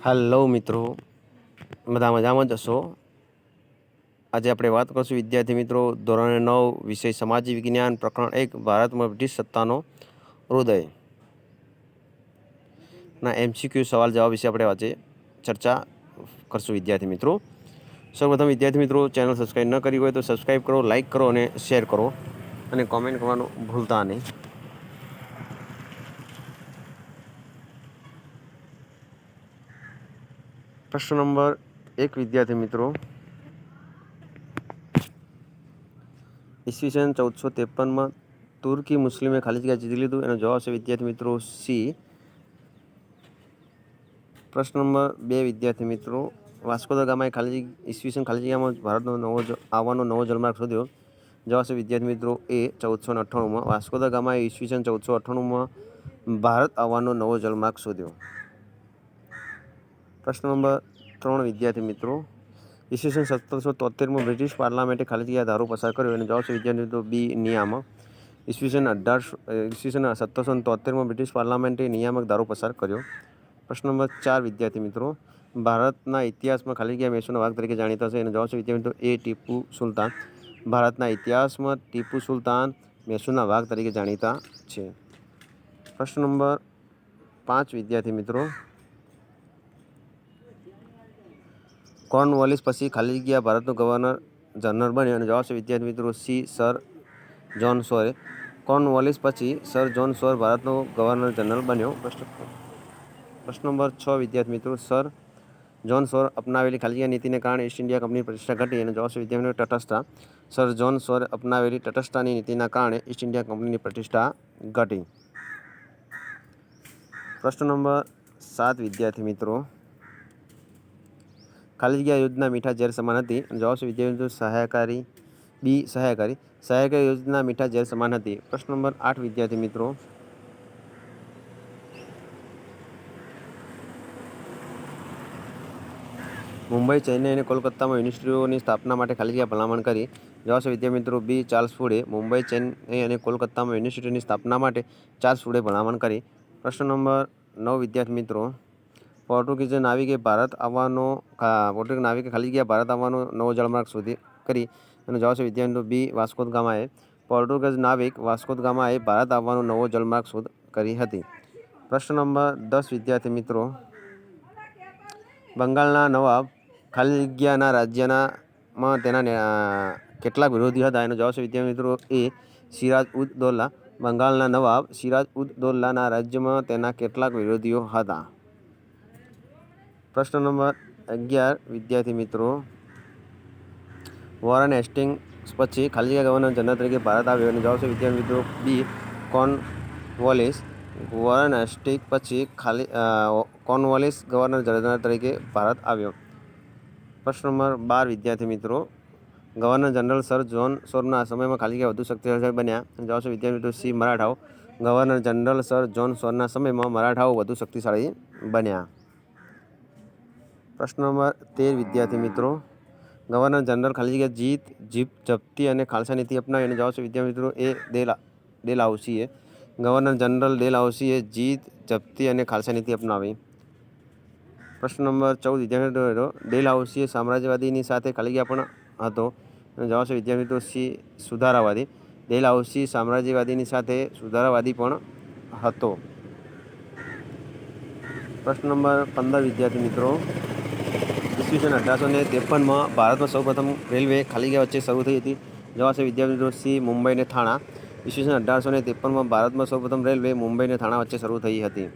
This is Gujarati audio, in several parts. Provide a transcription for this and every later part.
હેલો મિત્રો, બધા મજામાં જશો? આજે આપણે વાત કરશું વિદ્યાર્થી મિત્રો ધોરણ 9 વિષય સામાજિક વિજ્ઞાન પ્રકરણ 1 ભારતમાં બ્રિટિશ સત્તાનો હૃદય ના MCQ સવાલ જવાબ વિશે આપણે આજે ચર્ચા કરશું વિદ્યાર્થી મિત્રો. સૌપ્રથમ વિદ્યાર્થી મિત્રો ચેનલ સબસ્ક્રાઈબ ન કરી હોય તો સબસ્ક્રાઈબ કરો, લાઈક કરો અને શેર કરો અને કોમેન્ટ કરવાનું ભૂલતા નહીં. પ્રશ્ન નંબર 1 વિદ્યાર્થી મિત્રો, ઈસવીસન 1453માં તુર્કી મુસ્લિમે ખાલી જગ્યા જીતી લીધું. એનો જવાબ છે વિદ્યાર્થી મિત્રો સી. પ્રશ્ન નંબર 2 વિદ્યાર્થી મિત્રો, વાસ્કો દ ગામાએ ઈસવીસન ખાલી જગ્યામાં ભારતનો આવવાનો નવો જલમાર્ગ શોધ્યો. જવાબ છે વિદ્યાર્થી મિત્રો એ 1498માં. વાસ્કો દ ગામાએ ઈસવીસન 1498માં ભારત આવવાનો નવો જલમાર્ગ શોધ્યો. પ્રશ્ન નંબર 3 વિદ્યાર્થી મિત્રો, ઈસવીસન 1773માં બ્રિટિશ પાર્લામેન્ટે ખાલી જગ્યા ધારો પસાર કર્યો. અને જવાબ છે વિદ્યાર્થી મિત્રો બી નિયામક. ઈસવીસન 1773માં બ્રિટિશ પાર્લામેન્ટે નિયામક ધારો પસાર કર્યો. પ્રશ્ન નંબર 4 વિદ્યાર્થી મિત્રો, ભારતના ઇતિહાસમાં ખાલી જગ્યા મૈસૂરના વાઘ તરીકે જાણીતા છે. અને જવાબ છે વિદ્યાર્થી મિત્રો એ ટીપુ સુલતાન. ભારતના ઇતિહાસમાં ટીપુ સુલતાન મૈસૂરના વાઘ તરીકે જાણીતા છે. પ્રશ્ન નંબર 5 વિદ્યાર્થી મિત્રો, કોર્નવોલિસ પછી ખાલી જગ્યા ભારતનો ગવર્નર જનરલ બન્યો. અને જવાબ છે વિદ્યાર્થી મિત્રો સી સર જોન સોર. કોર્નવોલિસ પછી સર જોન સોર ભારતનો ગવર્નર જનરલ બન્યો. પ્રશ્ન નંબર 6 વિદ્યાર્થી મિત્રો, સર જોન સોર અપનાવેલી ખાલી જગ્યા નીતિને કારણે ઈસ્ટ ઇન્ડિયા કંપનીની પ્રતિષ્ઠા ઘટી. અને જવાબ છે વિદ્યાર્થી મિત્રો તટસ્થતા. સર જોન સોર અપનાવેલી તટસ્થતાની નીતિના કારણે ઈસ્ટ ઇન્ડિયા કંપનીની પ્રતિષ્ઠા ઘટી. પ્રશ્ન નંબર 7 વિદ્યાર્થી મિત્રો, ખાલી જગ્યા યોજના મીઠા ઝેર સમાન હતી. અને જવાબ છે વિદ્યાર્થી મિત્રો સહાયકારી બી સહાયકારી. સહાયકારી યોજના મીઠા ઝેર સમાન હતી. પ્રશ્ન નંબર 8 વિદ્યાર્થી મિત્રો, મુંબઈ, ચેન્નઈ અને કોલકાતામાં યુનિવર્સિટીઓની સ્થાપના માટે ખાલી જગ્યા ભલામણ કરી. જવાબ છે વિદ્યાર્થી મિત્રો બી ચાર્લ્સ ફૂડે. મુંબઈ, ચેન્નઈ અને કોલકાતામાં યુનિવર્સિટીની સ્થાપના માટે ચાર્લ્સ ફૂડે ભલામણ કરી. પ્રશ્ન નંબર 9 વિદ્યાર્થી મિત્રો, પોર્ટુગીઝ નાવિકે ખાલી જગ્યા ભારત આવવાનો નવો જળમાર્ગ શોધી કરી. અને જવાબ છે વિદ્યાર્થી મિત્રો બી વાસ્કો દ ગામાએ. પોર્ટુગીઝ નાવિક વાસ્કો દ ગામાએ ભારત આવવાનો નવો જળમાર્ગ શોધ કરી હતી. પ્રશ્ન નંબર 10 વિદ્યાર્થી મિત્રો, બંગાળના નવાબ ખાલી જગ્યાના રાજ્યમાં તેના કેટલાક વિરોધી હતા. એનો જવાબ છે વિદ્યાર્થી મિત્રો એ સિરાજ ઉદ દૌલા. બંગાળના નવાબ સિરાજ ઉદ દૌલાના રાજ્યમાં તેના કેટલાક વિરોધીઓ હતા. પ્રશ્ન નંબર 11 વિદ્યાર્થી મિત્રો, વોરન હેસ્ટિંગ્સ પછી ખાલી જગ્યા ગવર્નર જનરલ તરીકે ભારત આવ્યો. અને જવાબ છે વિદ્યાર્થી મિત્રો બી કોર્નવોલિસ. વોરન હેસ્ટિંગ્સ પછી કોર્નવોલિસ ગવર્નર જનરલ તરીકે ભારત આવ્યો. પ્રશ્ન નંબર 12 વિદ્યાર્થી મિત્રો, ગવર્નર જનરલ સર જોન સોરના સમયમાં ખાલી જગ્યા વધુ શક્તિશાળી બન્યા. અને જવાબ છે વિદ્યાર્થી મિત્રો સી મરાઠાઓ. ગવર્નર જનરલ સર જોન સોરના સમયમાં મરાઠાઓ વધુ શક્તિશાળી બન્યા. પ્રશ્ન નંબર 13 વિદ્યાર્થી મિત્રો, ગવર્નર જનરલ ખાલી જગ્યા જપ્તી અને ખાલસા નીતિ અપનાવી. અને જવાબ છે વિદ્યાર્થી મિત્રો એ ડેલહાઉસીએ. ગવર્નર જનરલ ડેલહાઉસીએ જપ્તી અને ખાલસા નીતિ અપનાવી. પ્રશ્ન નંબર 14 વિદ્યાર્થી મિત્રો, ડેલહાઉસીએ સામ્રાજ્યવાદીની સાથે ખાલી જગ્યા પણ હતો. અને જવાબ છે વિદ્યાર્થી મિત્રો સી સુધારાવાદી. ડેલહાઉસી સામ્રાજ્યવાદીની સાથે સુધારાવાદી પણ હતો. પ્રશ્ન નંબર 15 વિદ્યાર્થી મિત્રો, ઈસવીસન 1853માં ભારતમાં સૌપ્રથમ રેલવે ખાલી જગ્યા વચ્ચે શરૂ થઈ હતી. જવાબ છે વિદ્યાર્થી મિત્રો સી મુંબઈ અને થાણા. ઈસવીસન 1853માં ભારતમાં સૌપ્રથમ રેલવે મુંબઈ અને થાણા વચ્ચે શરૂ થઈ હતી.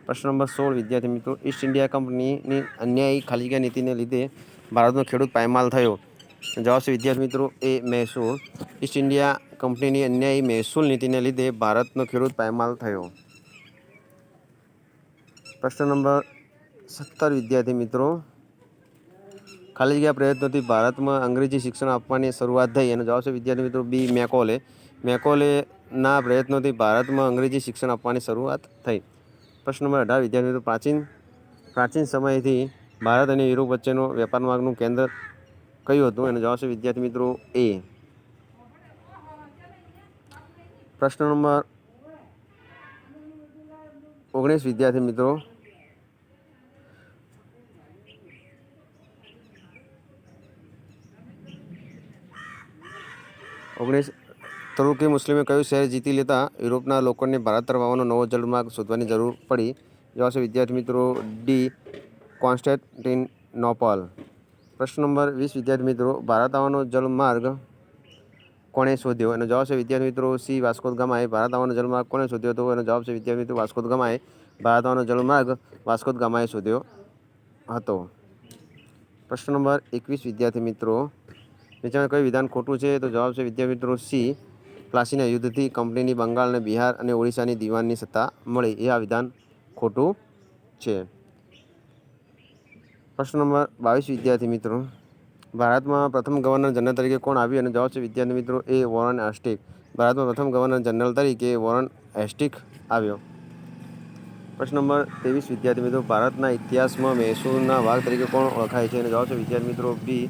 પ્રશ્ન નંબર 16 વિદ્યાર્થી મિત્રો, ઈસ્ટ ઇન્ડિયા કંપનીની અન્યાયી ખાલી જગ્યા નીતિને લીધે ભારતનો ખેડૂત પાયમાલ થયો. જવાબ છે વિદ્યાર્થી મિત્રો એ મહેસૂલ. ઈસ્ટ ઇન્ડિયા કંપનીની અન્યાયી મહેસૂલ નીતિને લીધે ભારતનો ખેડૂત પાયમાલ થયો. પ્રશ્ન નંબર 17 વિદ્યાર્થી મિત્રો, ખાલી જગ્યા પ્રયત્નોથી ભારતમાં અંગ્રેજી શિક્ષણ આપવાની શરૂઆત થઈ. અને જવાબ છે વિદ્યાર્થી મિત્રો બી મેકોલે. મેકોલેના પ્રયત્નોથી ભારતમાં અંગ્રેજી શિક્ષણ આપવાની શરૂઆત થઈ. પ્રશ્ન નંબર 18 વિદ્યાર્થી મિત્રો, પ્રાચીન સમયથી ભારત અને યુરોપ વચ્ચેનો વેપાર માર્ગનું કેન્દ્ર કયું હતું? અને જવાબ છે વિદ્યાર્થી મિત્રો એ. પ્રશ્ન નંબર 19 વિદ્યાર્થી મિત્રો, 19 તરુકી મુસ્લિમે કયું શહેર જીતી લેતા યુરોપના લોકોને ભારત તરફ આવવાનો નવો જળમાર્ગ શોધવાની જરૂર પડી? જવાબ છે વિદ્યાર્થી મિત્રો ડી કોન્સ્ટેન્ટિનોપલ. પ્રશ્ન નંબર 20 વિદ્યાર્થી મિત્રો ભારત આવવાનો જળમાર્ગ કોણે શોધ્યો? એનો જવાબ છે વિદ્યાર્થી મિત્રો સી વાસ્કો દ ગામાએ ભારત આવવાનો જળમાર્ગ કોણે શોધ્યો હતો? એનો જવાબ છે વિદ્યાર્થી મિત્રો વાસ્કો દ ગામાએ ભારત આવવાનો જળમાર્ગ વાસ્કો દ ગામાએ શોધ્યો હતો. પ્રશ્ન નંબર 21 વિદ્યાર્થી મિત્રો નીચેનું કયું વિધાન ખોટું છે? તો જવાબ છે વિદ્યાર્થી મિત્રો સી પ્લાસીના યુદ્ધથી કંપનીની બંગાળ અને બિહાર અને ઓડિશાની દિવાનની સત્તા મળી. એ આ વિધાન ખોટું છે. પ્રશ્ન નંબર 22 વિદ્યાર્થી મિત્રો ભારતમાં પ્રથમ ગવર્નર જનરલ તરીકે કોણ આવ્યું? અને જવાબ છે વિદ્યાર્થી મિત્રો એ વોરન હેસ્ટિક. ભારતમાં પ્રથમ ગવર્નર જનરલ તરીકે વોરન હેસ્ટિક આવ્યો. પ્રશ્ન નંબર 23 વિદ્યાર્થી મિત્રો ભારતના ઇતિહાસમાં મૈસૂરના વાઘ તરીકે કોણ ઓળખાય છે? અને જવાબ છે વિદ્યાર્થી મિત્રો બી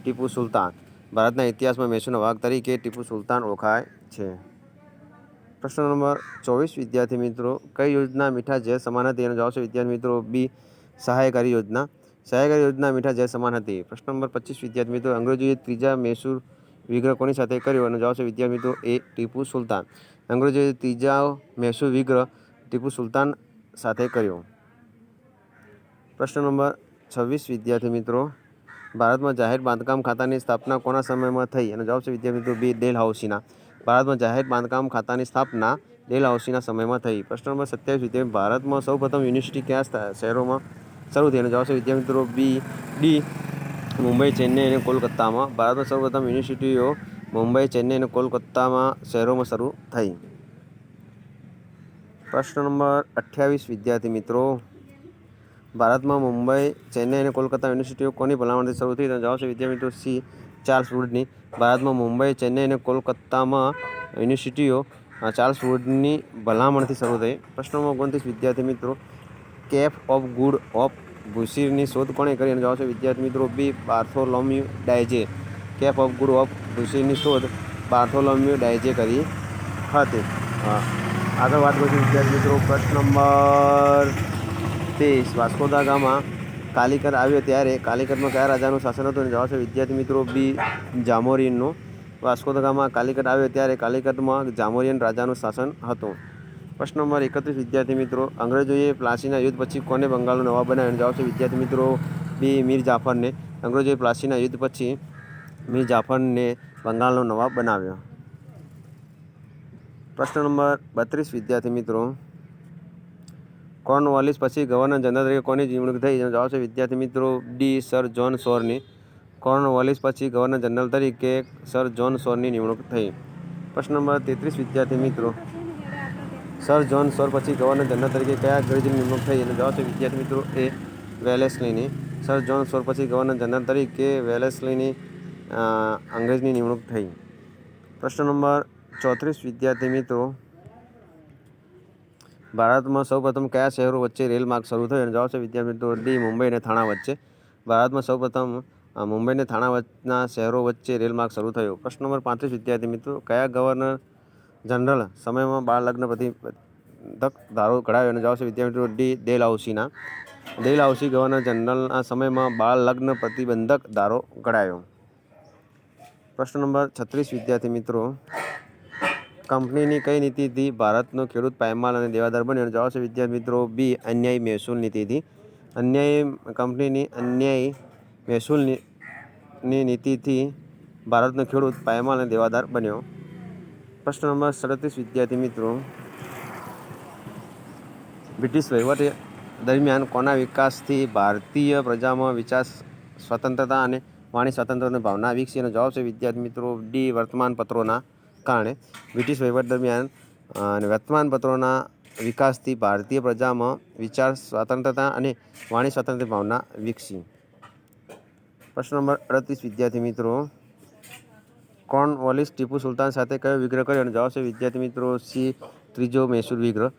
ટીપુ સુલતાન. ભારતના ઇતિહાસમાં મૈસૂરના વાઘ તરીકે ટીપુ સુલતાન ઓળખાય છે. પ્રશ્ન નંબર 24 વિદ્યાર્થી મિત્રો કઈ યોજના મીઠા ઝેર સમાન હતી? અને જવાબ છે વિદ્યાર્થી મિત્રો બી સહાયકારી યોજના. સહાયકારી યોજના મીઠા ઝેર સમાન હતી. પ્રશ્ન નંબર 25 વિદ્યાર્થી મિત્રો અંગ્રેજોએ ત્રીજા મૈસૂર વિગ્રહ કોની સાથે કર્યો? અને જવાબ છે વિદ્યાર્થી મિત્રો એ ટીપુ સુલતાન. અંગ્રેજોએ ત્રીજા મૈસૂર વિગ્રહ ટીપુ સુલતાન સાથે કર્યો. પ્રશ્ન નંબર 26 વિદ્યાર્થી મિત્રો ભારતમાં જાહેર બાંધકામ ખાતાની સ્થાપના કોના સમયમાં થઈ? અને જવાબ છે વિદ્યાર્થી મિત્રો બી ડેલહાઉસીના. ભારતમાં જાહેર બાંધકામ ખાતાની સ્થાપના ડેલહાઉસીના સમયમાં થઈ. પ્રશ્ન નંબર 27 વિદ્યાર્થી ભારતમાં સૌપ્રથમ યુનિવર્સિટી કયા શહેરોમાં શરૂ થઈ? અને જવાબ છે વિદ્યાર્થી મિત્રો બી ડી મુંબઈ, ચેન્નઈ અને કોલકાતામાં. ભારતમાં સૌપ્રથમ યુનિવર્સિટીઓ મુંબઈ, ચેન્નઈ અને કોલકાતામાં શહેરોમાં શરૂ થઈ. પ્રશ્ન નંબર 28 વિદ્યાર્થી મિત્રો ભારતમાં મુંબઈ, ચેન્નઈ અને કોલકાતા યુનિવર્સિટીઓ કોની ભલામણથી શરૂ થઈ? જવાબ છે વિદ્યાર્થી મિત્રો સી ચાર્લ્સ વુડની. ભારતમાં મુંબઈ, ચેન્નઈ અને કોલકાતામાં યુનિવર્સિટીઓ ચાર્લ્સ વુડની ભલામણથી શરૂ થઈ. પ્રશ્ન નંબર 29 વિદ્યાર્થી મિત્રો કેપ ઓફ ગુડ ઓફ બુશીરની શોધ કોણે કરી? અને જવાબ છે વિદ્યાર્થી મિત્રો B Bartholomew Diaz. Cape of good of બુશીરની શોધ બાર્થોલોમ્યુ ડાયજે કરી હતી. આગળ વાત કરીશું વિદ્યાર્થી મિત્રો પ્રશ્ન number 23 Vasco da gamma Calicut આવ્યો ત્યારે કાલિકટમાં કયા રાજાનું શાસન હતું? જવાબ છે વિદ્યાર્થી મિત્રો બી જામોરિનનું. વાસ્કો દ ગામા કાલિકટ આવ્યો ત્યારે કાલિકટમાં જામોરિયન રાજાનું શાસન હતું. પ્રશ્ન નંબર 31 વિદ્યાર્થી મિત્રો અંગ્રેજોએ પ્લાસીના યુદ્ધ પછી કોને બંગાળનો નવાબ બનાવ્યો? જવાબ છે વિદ્યાર્થી મિત્રો બી મીર જાફરને. અંગ્રેજોએ પ્લાસીના યુદ્ધ પછી મીર જાફરને બંગાળનો નવાબ બનાવ્યો. પ્રશ્ન નંબર 32 વિદ્યાર્થી મિત્રો કોર્નવાલિસ પછી ગવર્નર જનરલ તરીકે કોની નિમણૂક થઈ? જવાબ છે વિદ્યાર્થી મિત્રો ડી સર જ્હોન સોરની. કોર્નવાલિસ પછી ગવર્નર જનરલ તરીકે સર જ્હોન સોરની નિમણૂક થઈ. પ્રશ્ન નંબર 33 વિદ્યાર્થી મિત્રો સર જ્હોન સોર પછી ગવર્નર જનરલ તરીકે કયા અંગ્રેજની નિમણૂક થઈ? અને જવાબ છે વિદ્યાર્થી મિત્રો એ વેલેસ્લીની. સર જ્હોન સોર પછી ગવર્નર જનરલ તરીકે વેલેસ્લીની અંગ્રેજની નિમણૂક થઈ. પ્રશ્ન નંબર 34 વિદ્યાર્થી મિત્રો ભારતમાં સૌપ્રથમ કયા શહેરો વચ્ચે રેલ માર્ગ શરૂ થયો? અને જવાબ છે વિદ્યાર્થી મિત્રો ડી મુંબઈ અને થાણા વચ્ચે. ભારતમાં સૌપ્રથમ મુંબઈ અને થાણા વચ્ચેના શહેરો વચ્ચે રેલ માર્ગ શરૂ થયો. પ્રશ્ન નંબર 35 વિદ્યાર્થી મિત્રો કયા ગવર્નર જનરલ સમયમાં બાળ લગ્ન પ્રતિબંધક ધારો ઘડાયો? અને જવાબ છે વિદ્યાર્થી મિત્રો ડી ડેલહાઉસીના. ડેલહાઉસી ગવર્નર જનરલના સમયમાં બાળ લગ્ન પ્રતિબંધક ધારો ઘડાયો. પ્રશ્ન નંબર 36 વિદ્યાર્થી મિત્રો કંપનીની કઈ નીતિથી ભારતનો ખેડૂત પાયમાલ અને દેવાદાર બન્યો? જવાબ છે વિદ્યાર્થી મિત્રો બી અન્યાયી મહેસૂલ નીતિથી. કંપનીની અન્યાયી મહેસૂલની નીતિથી ભારતનો ખેડૂત પાયમાલ અને દેવાદાર બન્યો. પ્રશ્ન નંબર 37 વિદ્યાર્થી મિત્રો બ્રિટિશ વહીવટ દરમિયાન કોના વિકાસથી ભારતીય પ્રજામાં વિચાર સ્વતંત્રતા અને વાણી સ્વાતંત્ર્યની ભાવના વિકસી? અને જવાબ છે વિદ્યાર્થી મિત્રો ડી વર્તમાનપત્રોના કારણે. બ્રિટિશ વહીવટ દરમિયાન વર્તમાનપત્રોના વિકાસથી ભારતીય પ્રજામાં વિચાર સ્વતંત્રતા અને વાણી સ્વાતંત્ર્યની ભાવના વિકસી. પ્રશ્ન નંબર 38 વિદ્યાર્થી મિત્રો કોર્નવાલિસ ટીપુ સુલતાન સાથે કયો વિગ્રહ કર્યો? અને જવાબ છે વિદ્યાર્થી મિત્રો સી ત્રીજો મૈસૂર વિગ્રહ.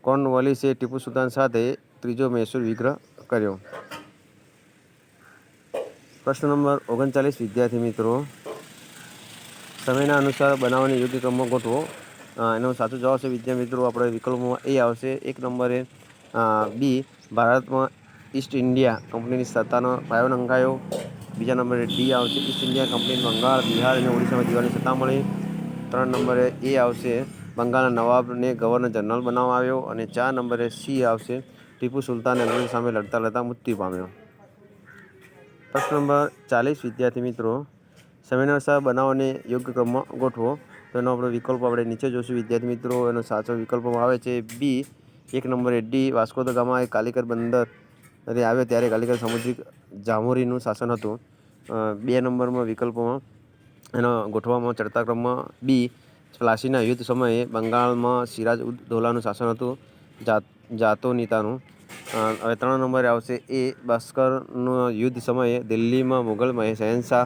કોર્નવાલિસે ટીપુ સુલતાન સાથે ત્રીજો મૈસૂર વિગ્રહ કર્યો. પ્રશ્ન નંબર 39 વિદ્યાર્થી મિત્રો સમયના અનુસાર બનાવવાની યોગ્ય ક્રમમાં ગોઠવો. એનો સાચો જવાબ છે વિદ્યાર્થી મિત્રો આપણે વિકલ્પમાં એ આવશે. એક નંબરે બી ભારતમાં ઈસ્ટ ઇન્ડિયા કંપનીની સત્તાનો પાયો નંખાયો. બીજા નંબરે ડી આવશે East India Company Bengal, Bihar અને ઓડિશામાં દિવાળીની સત્તા મળી. 3 નંબરે એ આવશે બંગાળના નવાબને ગવર્નર જનરલ બનાવવામાં આવ્યો. અને 4 નંબરે સી આવશે ટીપુ સુલતાન અંગ્રેજો સામે લડતા મૃત્યુ પામ્યો. પ્રશ્ન નંબર 40 વિદ્યાર્થી મિત્રો, સેમિનાર બનાવોને યોગ્ય ક્રમમાં ગોઠવો. તો એનો આપણે વિકલ્પો આપણે નીચે જોશું વિદ્યાર્થી મિત્રો. એનો સાચો વિકલ્પમાં આવે છે બી. 1 નંબરે ડી વાસ્કો દ ગામા એ કાલિકટ બંદર આવ્યો ત્યારે કાલિકટ સામુદ્રિક જામોરીનું શાસન હતું. 2 નંબરમાં વિકલ્પોમાં એનો ગોઠવામાં ચડતા ક્રમમાં બી. પ્લાસીના યુદ્ધ સમયે બંગાળમાં સિરાજ ઉદ દૌલાનું શાસન હતું, જાતોનીતાનું. હવે 3 નંબરે આવશે એ. બાસ્કરનો યુદ્ધ સમયે દિલ્હીમાં મુગલ શહેનશાહ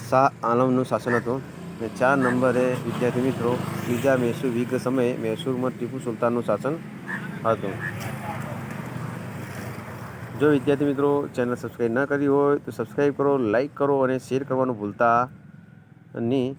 શાહ આલમનું શાસન હતું. અને 4 નંબરે વિદ્યાર્થી મિત્રો બીજા મૈસૂર વિગ્રહ સમયે મૈસૂરમાં ટીપુ સુલતાનનું શાસન હતું. જો વિદ્યાર્થી મિત્રો ચેનલ સબસ્ક્રાઈબ ન કરી હોય તો સબસ્ક્રાઈબ કરો, લાઈક કરો અને શેર કરવાનું ભૂલતા નહીં.